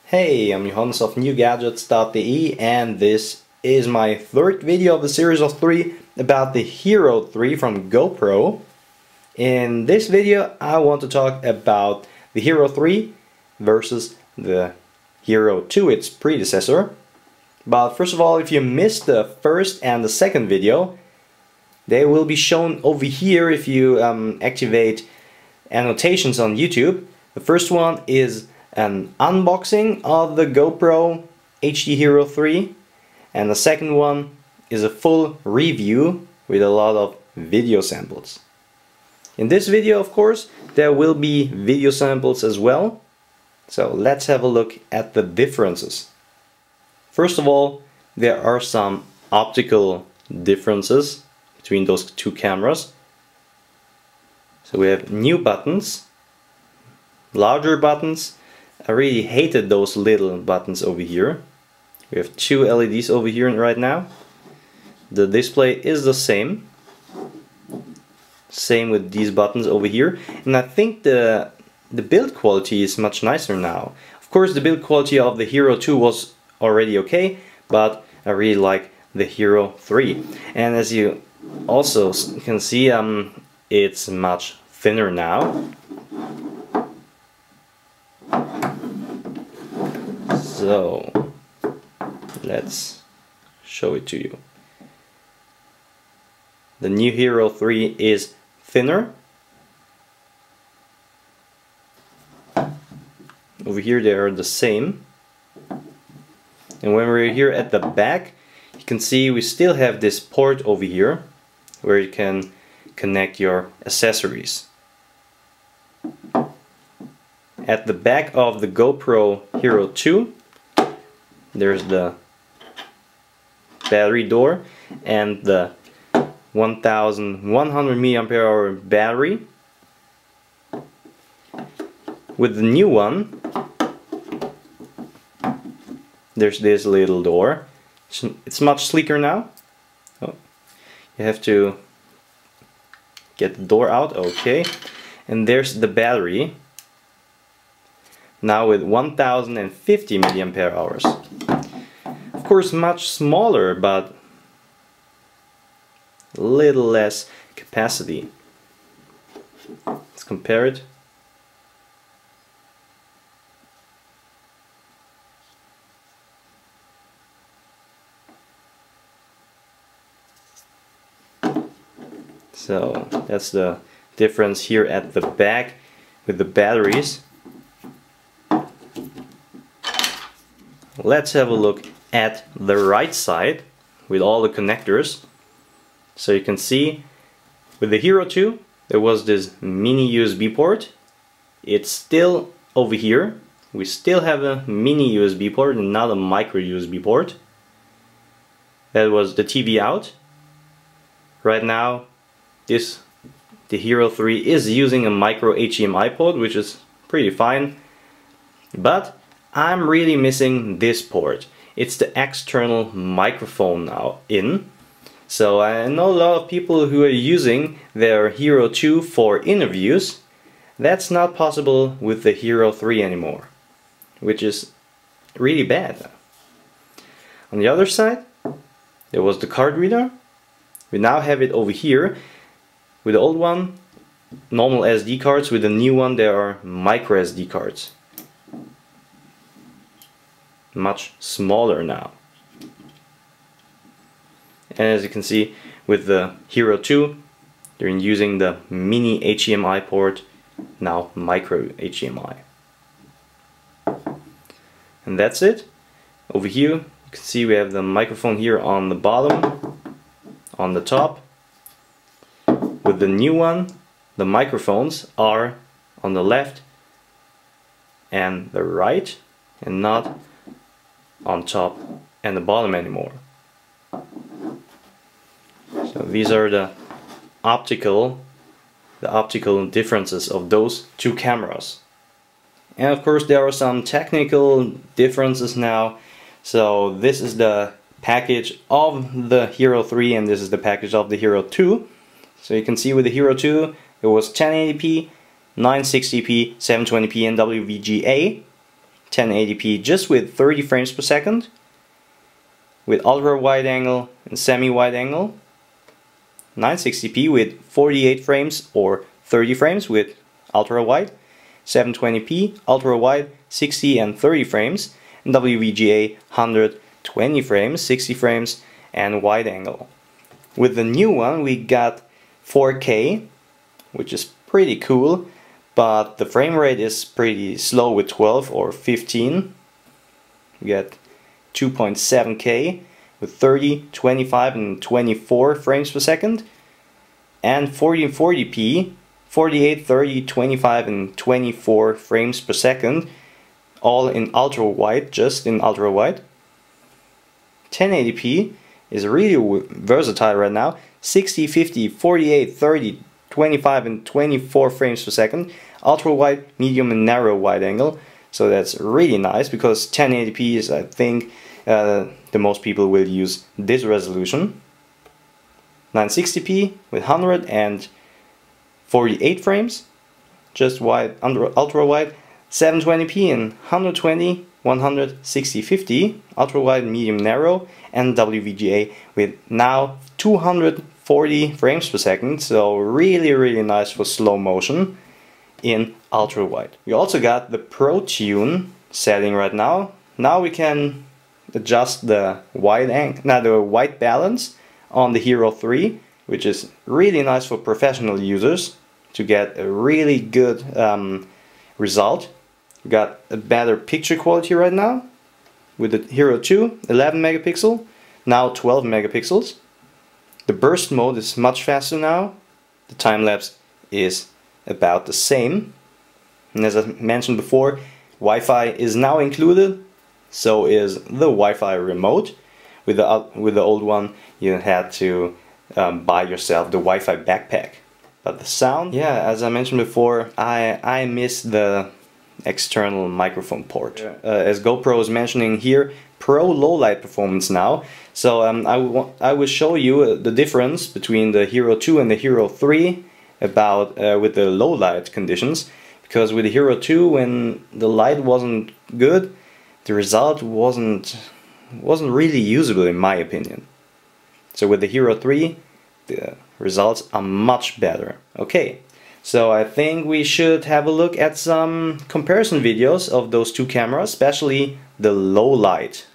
Hey, I'm Johannes of NewGadgets.de, and this is my third video of the series of 3 about the Hero 3 from GoPro. In this video I want to talk about the Hero 3 versus the Hero 2, its predecessor. But first of all, if you missed the first and the second video, they will be shown over here if you activate annotations on YouTube. The first one is an unboxing of the GoPro HD Hero 3, and the second one is a full review with a lot of video samples. In this video, of course, there will be video samples as well, so let's have a look at the differences. First of all, there are some optical differences between those two cameras. So we have new buttons, larger buttons. I really hated those little buttons over here. We have two LEDs over here right now. The display is the same. Same with these buttons over here. And I think the build quality is much nicer now. Of course, the build quality of the Hero 2 was already okay, but I really like the Hero 3. And as you also can see, it's much thinner now. So let's show it to you. The new Hero 3 is thinner. Over here they are the same. And when we're here at the back, you can see we still have this port over here where you can connect your accessories. At the back of the GoPro Hero 2, there's the battery door and the 1100 mAh battery. With the new one, there's this little door. It's much sleeker now. Oh, you have to get the door out, okay. And there's the battery. Now with 1050 mAh. Of course, much smaller, but a little less capacity. Let's compare it. So that's the difference here at the back with the batteries. Let's have a look at the right side with all the connectors. So you can see with the Hero 2 there was this mini USB port. It's still over here. We still have a mini USB port and not a micro USB port. That was the TV out. Right now the Hero 3 is using a micro HDMI port, which is pretty fine, but I'm really missing this port. It's the external microphone now in. So I know a lot of people who are using their Hero 2 for interviews. That's not possible with the Hero 3 anymore, which is really bad. On the other side, there was the card reader. We now have it over here. With the old one, normal SD cards. With the new one, there are micro SD cards. Much smaller now. And as you can see, with the Hero 2, they're using the mini HDMI port, now micro HDMI. And that's it. Over here, you can see we have the microphone here on the bottom, on the top. With the new one, the microphones are on the left and the right, and not on top and the bottom anymore. So these are the optical differences of those two cameras. And of course there are some technical differences now. So this is the package of the Hero 3 and this is the package of the Hero 2. So you can see with the Hero 2 it was 1080p, 960p, 720p and WVGA. 1080p just with 30 frames per second, with ultra wide angle and semi wide angle, 960p with 48 frames or 30 frames with ultra wide, 720p ultra wide, 60 and 30 frames, and WVGA 120 frames, 60 frames, and wide angle. With the new one we got 4K, which is pretty cool, but the frame rate is pretty slow with 12 or 15. We get 2.7K with 30, 25 and 24 frames per second, and 40 and 40p, 48, 30, 25 and 24 frames per second, all in ultra wide, just in ultra wide. 1080p is really versatile right now, 60, 50, 48, 30, 25 and 24 frames per second, ultra wide, medium and narrow wide angle. So that's really nice because 1080p is, I think, the most people will use this resolution. 960p with 148 frames, just wide, ultra wide. 720p and 120, 160, 50, ultra wide, medium, narrow, and WVGA with now 240 frames per second. So really nice for slow motion in ultra wide. We also got the Pro Tune setting right now. Now we can adjust the white balance on the Hero 3, which is really nice for professional users to get a really good result. We got a better picture quality right now with the Hero 2, 11 megapixel, now 12 megapixels. The burst mode is much faster now. The time lapse is about the same. And as I mentioned before, Wi-Fi is now included, so is the Wi-Fi remote. With the old one you had to buy yourself the Wi-Fi backpack. But the sound, yeah, as I mentioned before, I miss the external microphone port. As GoPro is mentioning here, Pro low light performance now. So I will show you the difference between the Hero 2 and the Hero 3 about with the low light conditions. Because with the Hero 2, when the light wasn't good, the result wasn't really usable in my opinion. So with the Hero 3, the results are much better. Okay, so I think we should have a look at some comparison videos of those two cameras, especially the low light.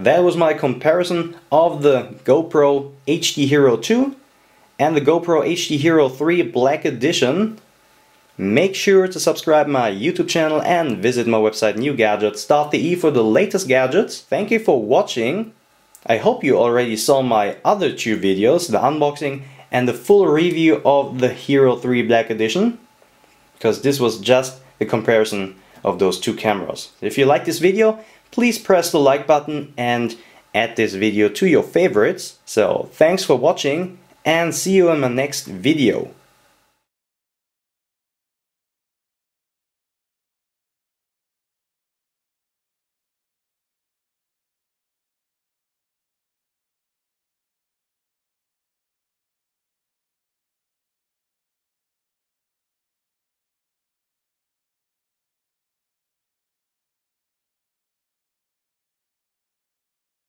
that was my comparison of the GoPro HD Hero 2 and the GoPro HD Hero 3 Black Edition. Make sure to subscribe my YouTube channel and visit my website NewGadgets.de for the latest gadgets. Thank you for watching. I hope you already saw my other two videos, the unboxing and the full review of the Hero 3 Black Edition, because this was just the comparison of those two cameras. If you like this video, please press the like button and add this video to your favorites. So thanks for watching and see you in my next video.